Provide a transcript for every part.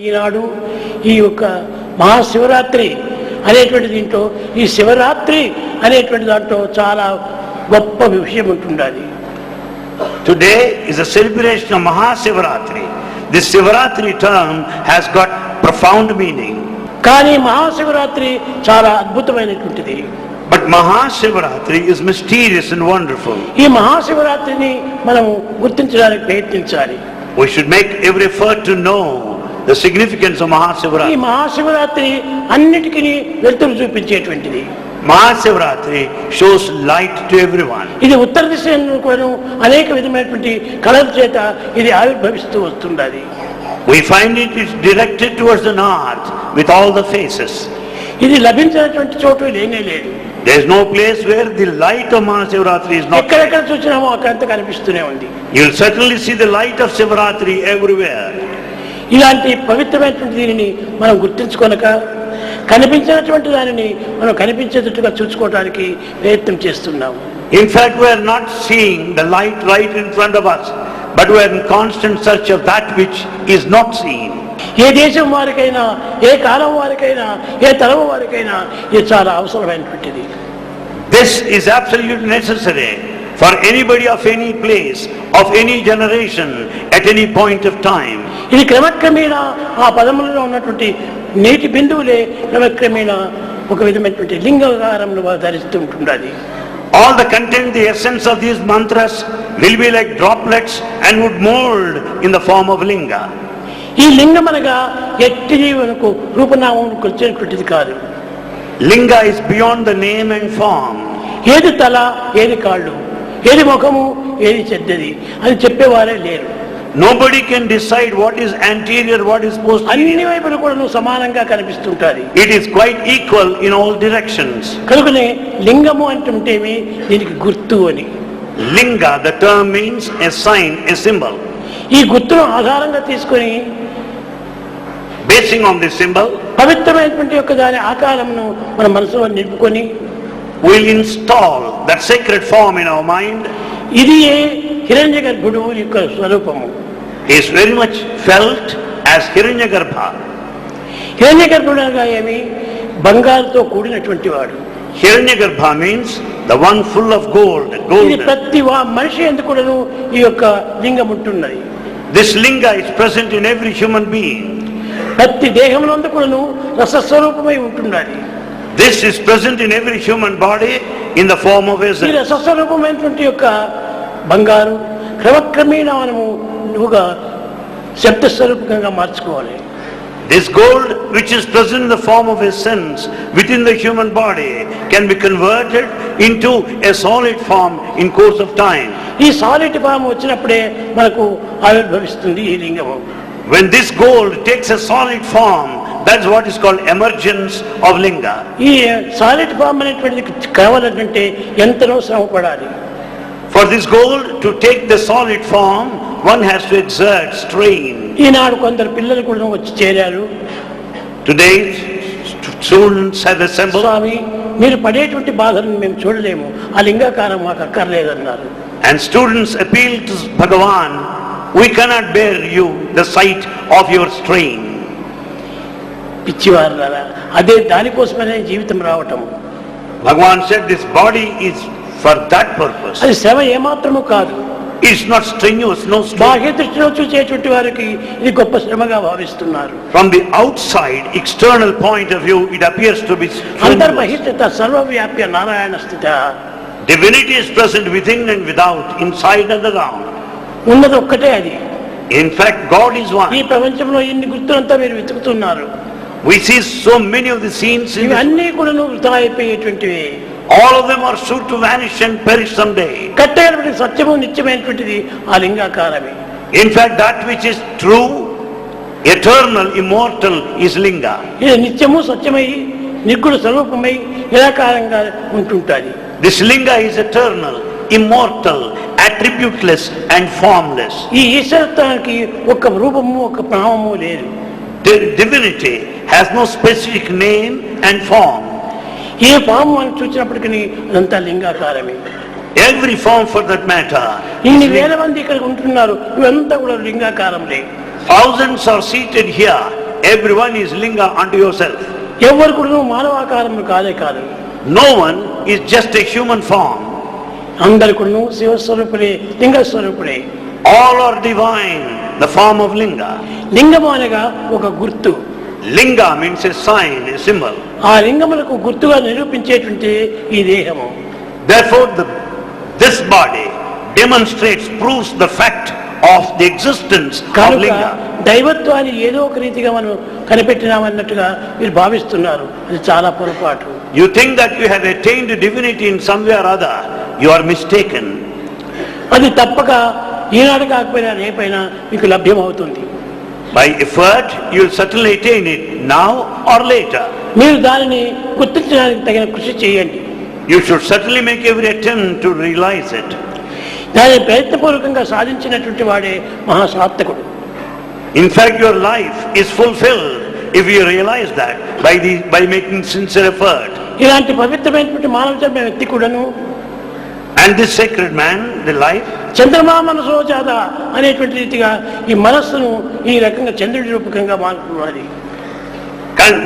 ఈనాడు ఈ యొక్క మహాశివరాత్రి అనేటువంటి దీంట్లో ఈ శివరాత్రి అనేటువంటి దాంట్లో చాలా గొప్ప విషయం ఉంటుండాలి. Today is a celebration of Mahasivaratri. This Sivaratri term has got profound meaning. కానీ మహాశివరాత్రి చాలా అద్భుతమైనటువంటిది. But Mahasivaratri is mysterious and wonderful. ఈ మహాశివరాత్రిని మనం గుర్తించడానికి ప్రయత్నించాలి. We should make every effort to know the significance of ఈ Mahasivaratri. మహాశివరాత్రి అన్నిటికీ వెలుతురు చూపించేటువంటిది. Mahasivaratri shows light to everyone. ఇది ఉత్తర దిశ అనేక విధమైనటువంటి కళల చేత ఇది ఆవిర్భవిస్తూ వస్తున్నది. We find it is directed towards the north with all the faces. ఇది లభించినటువంటి చోటు లేనే లేదు. There is no place where the light of Mahasivaratri is not. ఎక్కడెక్కడ చూసినామో అక్కడంతా కనిపిస్తూనే ఉంది. You will certainly see the light of Sivaratri everywhere. ఇలాంటి పవిత్రమైనటువంటి దీనిని మనం గుర్తించుకొనక కనిపించినటువంటి దానిని మనం కనిపించేటట్టుగా చూసుకోవడానికి ప్రయత్నం చేస్తున్నాము. In fact, we are not seeing the light right in front of us, but we are in constant search of that which is not seen. ఏ దేశం వారికైనా, ఏ కాలం వారికైనా, ఏ తరం వారికైనా ఇది చాలా అవసరమైనటువంటిది. This is absolutely necessary for anybody of any place, of any generation, at any point of time. ఇది క్రమక్రమేణా ఆ పదములలో ఉన్నటువంటి నీటి బిందువులే క్రమక్రమేణా ఒక విధమైనటువంటి లింగాకారంలో ధరిస్తూ ఉంటుండాలి. All the content, the essence of these mantras will be like droplets and would mold in the form of linga. ఈ లింగం అనగా ఎట్టిది మనకు రూపనామంకు వచ్చేటువంటిది కాదు. Linga is beyond the name and form. ఏది తల, ఏది కాళ్ళు, ఏది ముఖము, ఏది చెడ్డది అని చెప్పేవారే లేరు. Nobody can decide what is anterior, what is posterior. అన్ని వైపులు కూడా సమానంగా కనిపిస్తుంటారు. It is quite equal in all directions. కనుకనే లింగము అంటుంటేమి దీనికి గుర్తు అని. Linga, the term means a sign, a symbol. ఈ గుర్తును ఆధారంగా తీసుకొని Basing on this symbol, పవిత్రమైనటువంటి యొక్క దాని ఆకారమును మన మనసులో నిలుపుకొని we'll install that sacred form in our mind. ఇది హిరణ్య గర్భుడు యొక్క స్వరూపము. He is very much felt as Hiranyagarbha. హిరణ్య గర్భుడు అనగా ఏమి? బంగారుతో కూడినటువంటి వాడు. Hiranyagarbha means the one full of gold. ఇది ప్రతి మనిషి ఎందుకు కూడాను ఈ యొక్క లింగం ఉంటున్నది. This linga is present in every human being. ప్రతి దేహంలో కూడాను రసస్వరూపమై ఉంటున్నది. This is present in every human body in the form of ఈ essence. రసస్వరూపమైనటువంటి యొక్క బంగారు క్రమక్రమేణా మనము నువ్వుగా శబ్దస్వరూపంగా మార్చుకోవాలి. This gold which is present in the form of essence within the human body can be converted into a solid form in course of time. ఈ solid form వచ్చినప్పుడే మనకు ఆవిర్భవిస్తుంది ఈ లింగము. When this gold takes a solid form, that's what is called emergence of linga. ఈ solid form అనేటువంటిది కావాలంటే ఎంతనో శ్రమ పడాలి. For this gold to take the solid form, one has to exert strain. ఈనాడు కొందరు పిల్లలు కూడా వచ్చి చేరారు. Today, students have assembled. స్వామి, మీరు పడేటువంటి బాధలను మేము చూడలేము, ఆ లింగాకారం మాకు అక్కర్లేదన్నారు. And students appeal to Bhagavan, we cannot bear you the sight of your strain. పిచ్చివారులారా, అదే దానికోసమనే జీవితం రావటం. Bhagavan said this body is for that purpose. అది శ్రమ ఏమాత్రము కాదు. It's not strenuous, no strain. బాహ్య దృష్టిలో చూసేటువంటి వారికి ఇది గొప్ప శ్రమగా భావిస్తున్నారు. From the outside, external point of view, it appears to be strenuous. అంతర్బహిష్ట సర్వవ్యాప్య Narayana స్థిత. Divinity is present within and without, inside and around. ఉన్నది ఒక్కటే అది. In fact, God is ఈ one. ప్రపంచంలో ఇన్ని గుర్తులంతా మీరు వెతుకుతున్నారు. We see so many of the scenes in ఇవి this. అన్నీ కూడా వృధా అయిపోయేటువంటివి. All of them are sure to vanish and perish someday. కట్టేటువంటి సత్యము నిత్యమైనటువంటిది ఆ లింగాకారమే. In fact, that which is true, eternal, immortal is linga. ఇది నిత్యము సత్యమై నిర్గుణ స్వరూపమై నిరాకారంగా ఉంటుంటుంది. This linga is eternal, immortal, attributeless and formless. ఈ ఈశ్వరత్వానికి ఒక రూపము ఒక నామము లేదు. Divinity has no specific name and form. ఏ ఫామ్ అని చూసినప్పటికీ అదంతా లింగాకారమే. Every form for that matter. ఇన్ని వేల మంది ఇక్కడ ఉంటున్నారు, ఇవంతా కూడా లింగాకారంలే. Thousands are seated here. Everyone is linga unto yourself. ఎవరు కూడా మానవాకారం కాదే కాదు. No one is just a human form. అందరు కూడా శివస్వరూపులే, లింగ స్వరూపులే. All are divine, the form of linga. లింగము అనగా ఒక గుర్తు. Linga means a sign, a symbol. ఆ లింగములకు గుర్తుగా నిరూపించేటువంటి ఈ దేహము. Therefore this body demonstrates, proves the fact of the existence of linga. దైవత్వాన్ని ఏదో ఒక రీతిగా మనం కనిపెట్టినామన్నట్టుగా మీరు భావిస్తున్నారు. అది చాలా పొరపాటు. You think that you have attained divinity in some way or other. You are mistaken. అది తప్పక ఈనాడు కాకపోయినా రేపైనా మీకు లభ్యమవుతుంది. By effort you will certainly attain it now or later. మీరు దానిని గుర్తించడానికి తగిన కృషి చేయండి. You should certainly make every attempt to realize it. దాని ప్రయత్నపూర్వకంగా సాధించినటువంటి వాడే మహాసార్థకుడు. In fact, your life is fulfilled if you realize that by making sincere effort. ఇలాంటి పవిత్రమైనటువంటి మానవ జన్మ వ్యక్తి కూడాను, And this sacred man, the life, చంద్రమా మనసో జాత అనేటువంటి రీతిగా ఈ మనస్సును ఈ రకంగా చంద్రుడి రూపకంగా మారుతున్నది.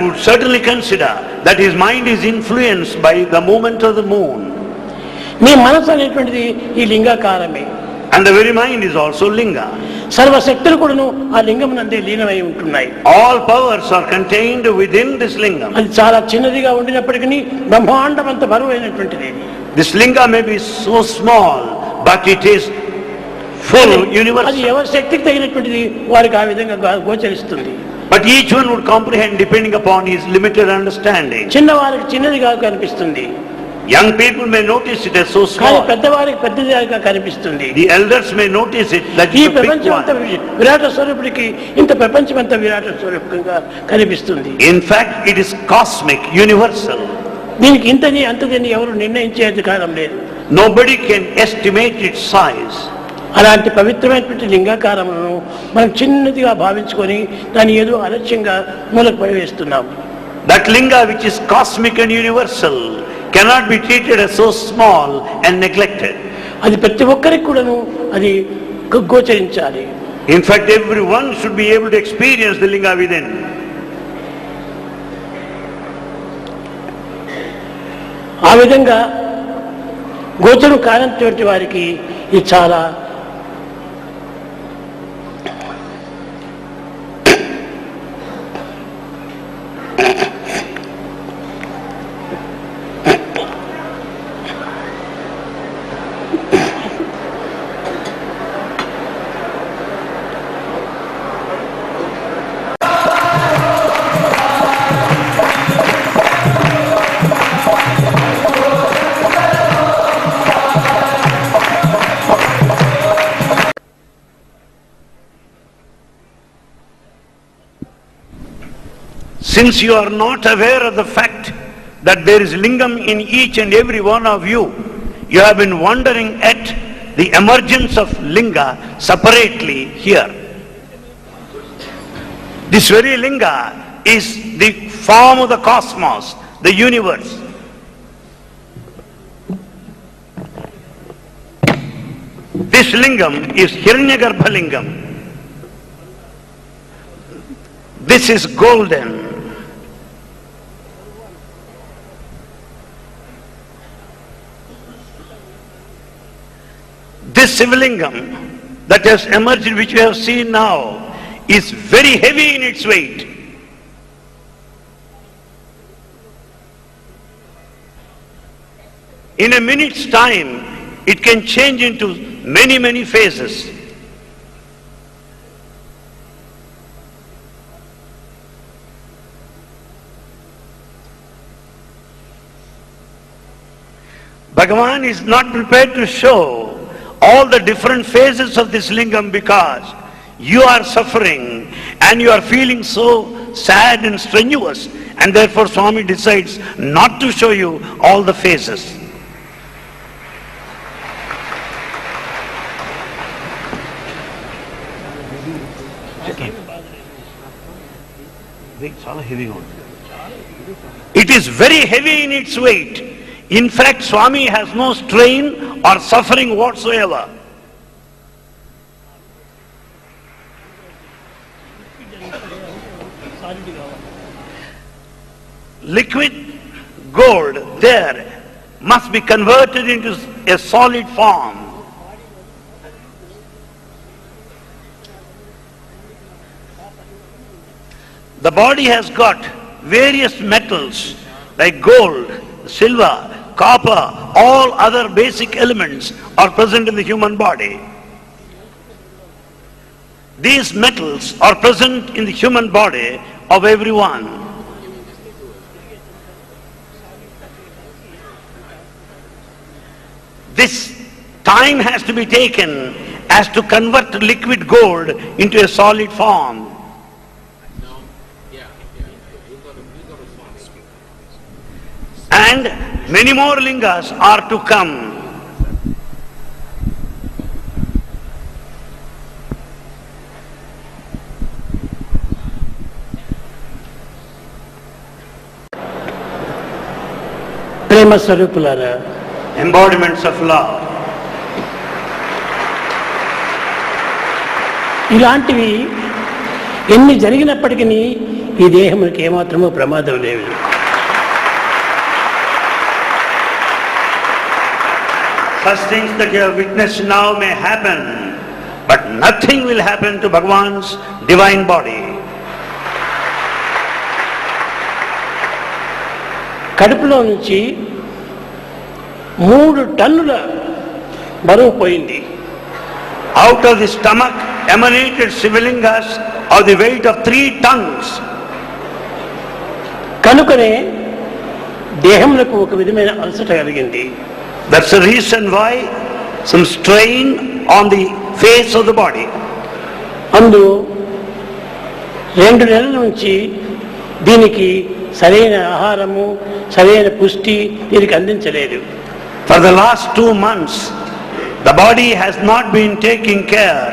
would certainly consider that his mind is influenced by the movement of the moon. మీ మనస్సు అనేటువంటిది ఈ లింగాకారమే. And the very mind is also linga. సర్వశక్తులు కూడాను ఆ లింగమునందే లీనమై ఉంటున్నాయి. All powers are contained within this lingam. అది చాలా చిన్నదిగా ఉండినప్పటికీ బ్రహ్మాండం అంత బరువైనటువంటిది. This linga may be so small, but it is full, universal. అది ఎవరి శక్తికి తగినటువంటిది వారికి ఆ విధంగా గోచరిస్తుంది. But each one would comprehend depending upon his limited understanding. చిన్నవారికి చిన్నదిగా కనిపిస్తుంది. Young people may notice it as so కానీ small. పెద్దవారికి పెద్దదిగా కనిపిస్తుంది. The elders may notice it that ఈ it's a big ప్రపంచమంతా one. విరాట స్వరూపుడికి ఇంత ప్రపంచమంతా విరాట స్వరూపంగా కనిపిస్తుంది. In fact, it is cosmic, universal. దీనికి ఇంతని అంతదని ఎవరు నిర్ణయించే అధికారం లేదు. Nobody can estimate its size. అలాంటి పవిత్రమైనటువంటి లింగాకారములను మనం చిన్నదిగా భావించుకొని దాన్ని ఏదో అలక్ష్యంగా మూలకు పడివేస్తున్నాము. That linga which is cosmic and universal cannot be treated as so small and neglected. అది ప్రతి ఒక్కరికి కూడాను అది గోచరించాలి. In fact, everyone should be able to experience the linga within. ఆ విధంగా గోచరం కానటువంటి వారికి ఇది చాలా Since you are not aware of the fact that there is lingam in each and every one of you, you have been wondering at the emergence of linga separately here. This very linga is the form of the cosmos, the universe. This lingam is Hiranyagarbha lingam. This is golden. This Sivalingam that has emerged, which we have seen now, is very heavy in its weight. In a minute's time, it can change into many, many phases. Bhagavan is not prepared to show all the different phases of this lingam because you are suffering and you are feeling so sad and strenuous, and therefore Swami decides not to show you all the phases. It is very heavy in its weight. In fact, Swami has no strain or suffering whatsoever. liquid gold there must be converted into a solid form. The body has got various metals like gold, silver, copper, all other basic elements are present in the human body. These metals are present in the human body of everyone. This time has to be taken as to convert liquid gold into a solid form. And many more lingas are to come. ప్రేమ స్వరూపులారా, Embodiments of love. ఇలాంటివి ఎన్ని జరిగినప్పటికీ ఈ దేహమునికి ఏమాత్రమూ ప్రమాదం లేదు. Such things that you have witnessed now may happen, but nothing will happen to Bhagavan's divine body. కడుపులో నుంచి 3 టన్నుల బరువు పోయింది. Out of the stomach emanated Shivalingas of the weight of 3 tons. కనుకనే దేహములకు ఒక విధమైన అలసట కలిగింది. That's the reason why some strain on the face of the body. అందు 2 నెలల నుంచి దీనికి సరైన ఆహారము, సరైన పుష్టి దీనికి అందించలేదు. For the last 2 months, the body has not been taking care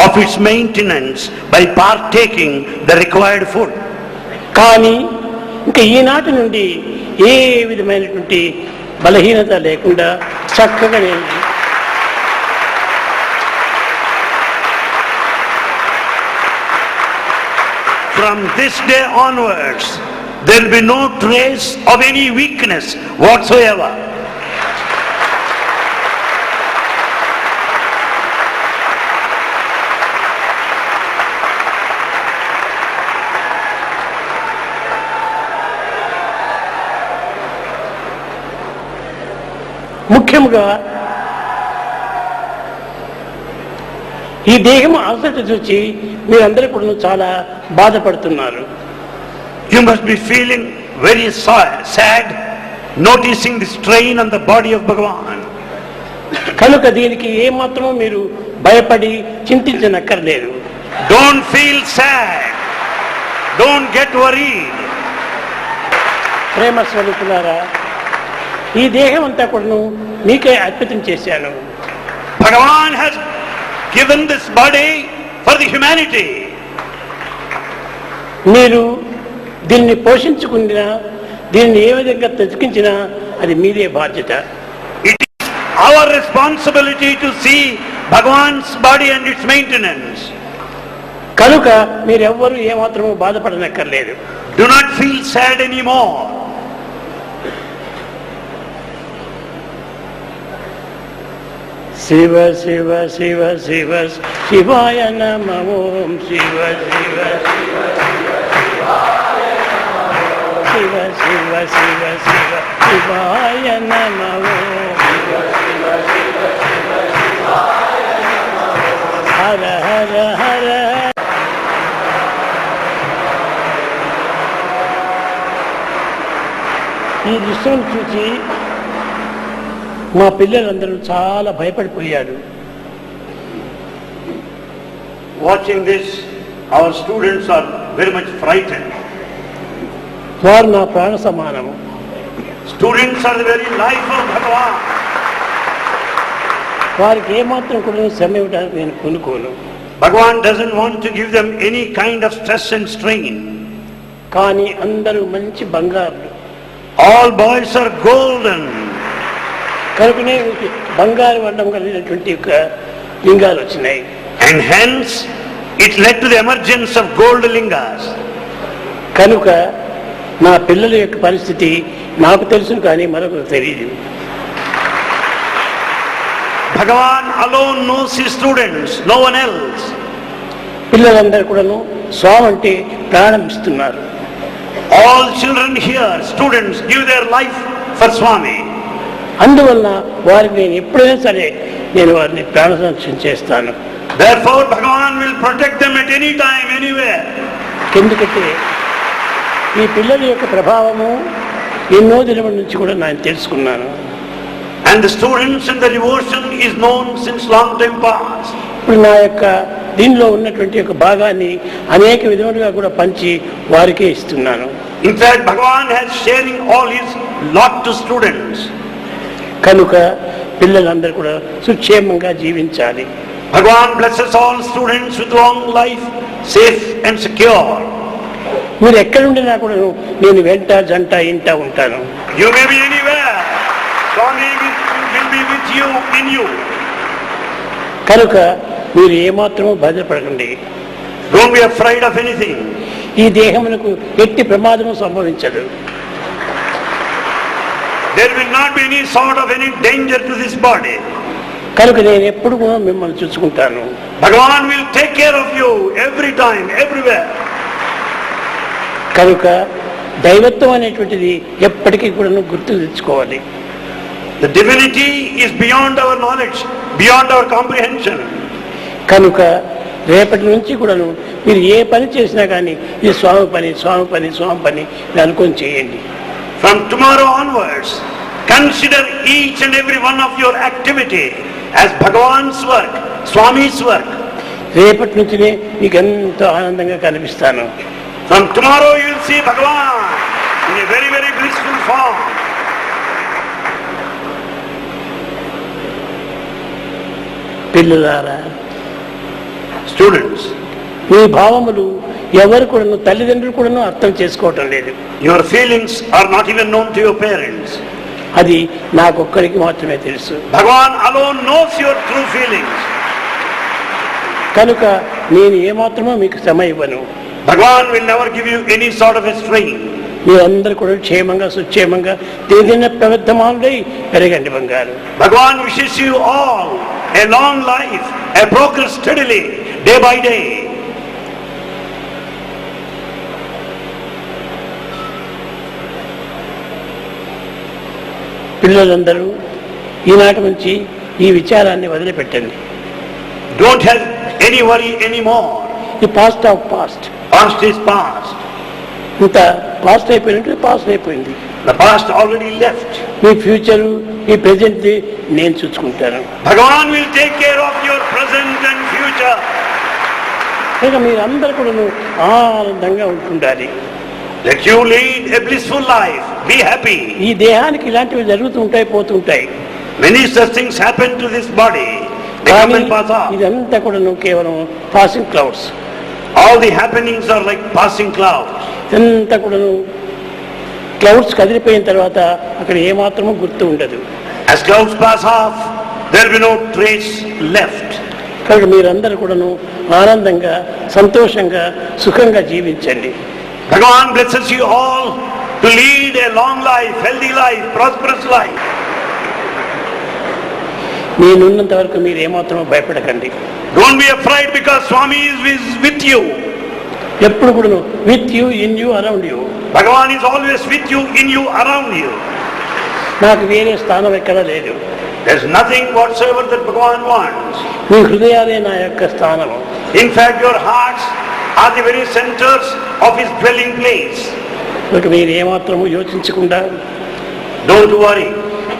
of its maintenance by partaking the required food. కానీ ఇంకా ఈనాటి నుండి ఏ విధమైనటువంటి బలహీనత లేకుండా చక్కగా నేను From this day onwards, there will be no trace of any weakness whatsoever. ముఖ్యంగా ఈ దేహం అలసట చూసి మీరందరూ కూడా చాలా బాధపడుతున్నారు. You must be feeling very sad, noticing the strain on the body of Bhagavan. కనుక దీనికి ఏమాత్రమూ మీరు భయపడి చింతించనక్కర్లేదు. Don't feel sad. Don't get worried. ప్రేమ స్వరూపులారా, ఈ దేహం అంతా కూడా మీకే అర్పితం చేశాను. Bhagavan has given this body for the humanity. మీరు దీన్ని పోషించుకున్నా, దీన్ని ఏ విధంగా తెచ్చుకించినా అది మీదే బాధ్యత. It is our responsibility to see Bhagavan's body and its maintenance. కనుక మీరెవ్వరూ ఏమాత్రమూ బాధపడనక్కర్లేదు. Do not feel sad anymore. Shiva Shiva Shiva Shiva శివాయ నమః. ఓం శివ శివ శివ శివ శివ శివ శివ శివాయ నమః. హర హర హర. ఈ దృశ్యం చూసి మా పిల్లలందరూ చాలా భయపడిపోయారు. Watching this, our students are very much frightened. వారు నా ప్రాణ సమానము. Students are the very life of Bhagavan. వారికి ఏమాత్రం కూడా శ్రమ ఇవ్వడానికి నేను కొనుక్కోను. Bhagavan doesn't want to give them any kind of stress and strain. కానీ అందరూ మంచి బంగారు. All boys are golden. కనుకనే బంగారు వర్ణం కలిగినటువంటి ఒక లింగాలు వచ్చినాయి. And hence it led to the emergence of gold lingas. కనుక నా పిల్లల యొక్క పరిస్థితి నాకు తెలుసు కానీ మరొకరు తెలియదు. Bhagavan alone knows his students, no one else. పిల్లలందరూ కూడాను స్వామి అంటే ప్రాణం ఇస్తున్నారు. All children here, students, give their life for Swami. అందువలన వారికి నేను ఎప్పుడైనా సరే నేను వారిని ప్రాణ సంరక్షణ చేస్తాను. Therefore, Bhagavan will protect them at any time, anywhere. ఎందుకంటే ఈ పిల్లల యొక్క ప్రభావము ఎన్నో దినముల నుంచి కూడా నేను తెలుసుకున్నాను. And the students and the devotion is known since long time past. ఇప్పుడు నా యొక్క దీనిలో ఉన్నటువంటి యొక్క భాగాన్ని అనేక విధములుగా కూడా పంచి వారికే ఇస్తున్నాను. In fact, Bhagavan has sharing all his lot to students. కనుక పిల్లలందరూ కూడా సుక్షేమంగా జీవించాలి. Bhagavan blesses all students with long life, safe and secure. మీరు ఎక్కడుండినా కూడా నేను వెంట జంట ఇంట ఉంటాను. You may be anywhere. Swami will be with you, in you. కనుక మీరు ఏమాత్రమూ భయపడకండి. Don't be afraid of anything. ఈ దేహమునకు ఎట్టి ప్రమాదము సంభవించదు. There will not be any sort of any danger to this body. కనుక నేను ఎప్పుడు కూడా మిమ్మల్ని చూసుకుంటాను. Bhagavan will take care of you every time, everywhere. కనుక దైవత్వం అనేటువంటిది ఎప్పటికీ కూడా గుర్తు తెచ్చుకోవాలి. The divinity is beyond our knowledge, beyond our comprehension. కనుక రేపటి నుంచి కూడాను మీరు ఏ పని చేసినా కానీ ఇది స్వామి పని, స్వామి పని, స్వామి పని అనుకొని చేయండి. From tomorrow onwards, consider each and every one of your activity as Bhagavan's work, Swami's work. రేపటి నుంచినే మీకు ఎంతో ఆనందంగా కనిపిస్తాను. From tomorrow you will see Bhagavan in a very, very blissful form. పిల్లలారా, Students, మీ భావములు ఎవరు కూడాను తల్లిదండ్రులు కూడాను అర్థం చేసుకోవటం లేదు. your feelings are not even known to your parents. అది నాకొక్కరికి మాత్రమే తెలుసు. Bhagavan alone knows your true feelings. కనుక నేను ఏమాత్రమో మీకు శ్రమ ఇవ్వను. Bhagavan will never give you any sort of a strain. మీరందరూ కూడా క్షేమంగా సుక్షేమంగా దిన ప్రవర్ధమానులై పెరగండి బంగారు. Bhagavan wishes you all a long life, a progress steadily, day by day. పిల్లలందరూ ఈనాటి నుంచి ఈ విచారాన్ని వదిలిపెట్టండి. Don't have any worry anymore. ఈ past of past. Past is past. ఇంత పాస్ట్ అయిపోయినట్టు పాస్ట్ అయిపోయింది. The past already left. Me future me present నేను చూసుకుంటాను. Bhagavan will take care of your present and future. ఇక మీరందరూ కూడా ఆనందంగా ఉంటుండాలి. Let you lead a blissful life. Be happy. ఈ దేహానికి ఇలాంటివి జరుగుతూ ఉంటాయి, పోతుంటాయి. Many such things happen to this body. They come కానీ and pass off. ఇదంతా కూడా కేవలం passing clouds. All the happenings are like passing clouds. ఇదంతా కూడా క్లౌడ్స్ కదిలిపోయిన తర్వాత అక్కడ ఏమాత్రమూ గుర్తు ఉండదు. As clouds pass off, there will be no trace left. కాబట్టి మీరందరూ కూడాను ఆనందంగా, సంతోషంగా, సుఖంగా జీవించండి. Bhagavan blesses you all to lead a long life, healthy life, prosperous life. నేనున్నంత వరకు మీరు ఏమాత్రమో భయపడకండి. Don't be afraid because Swami is with you. ఎప్పుడు కూడా with you, in you, around you. Bhagavan is always with you, in you, around you. నాకు వేరే స్థానం ఎక్కడా లేదు. There's nothing whatsoever that Bhagavan wants. మీ హృదయాలే నా యొక్క స్థానము. In fact, your hearts are the very centers of his dwelling place. ఇక మీరు ఏమాత్రము యోచించకుండా Don't worry.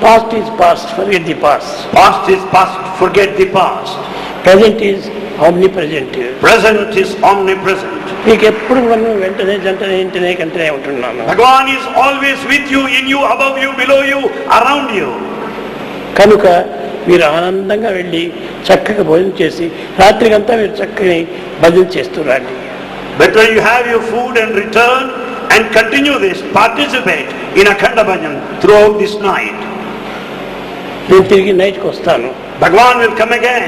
Past is past, forget the past. Past is past, forget the past. Present is omni present. Present is omnipresent. మీకు ఎప్పుడు మనం వెంటనే జంటనే ఇంటనే కంటనే ఉంటున్నాను. Bhagavan is always with you, in you, above you, below you, around you. కనుక మీరు ఆనందంగా వెళ్ళి చక్కగా భోజనం చేసి రాత్రికంతా మీరు చక్కని భజన చేస్తురండి. Better you have your food and return and continue this, participate in Akhanda Bhajan throughout this night. నేను తిరిగి నైట్కి వస్తాను. Bhagavan will come again.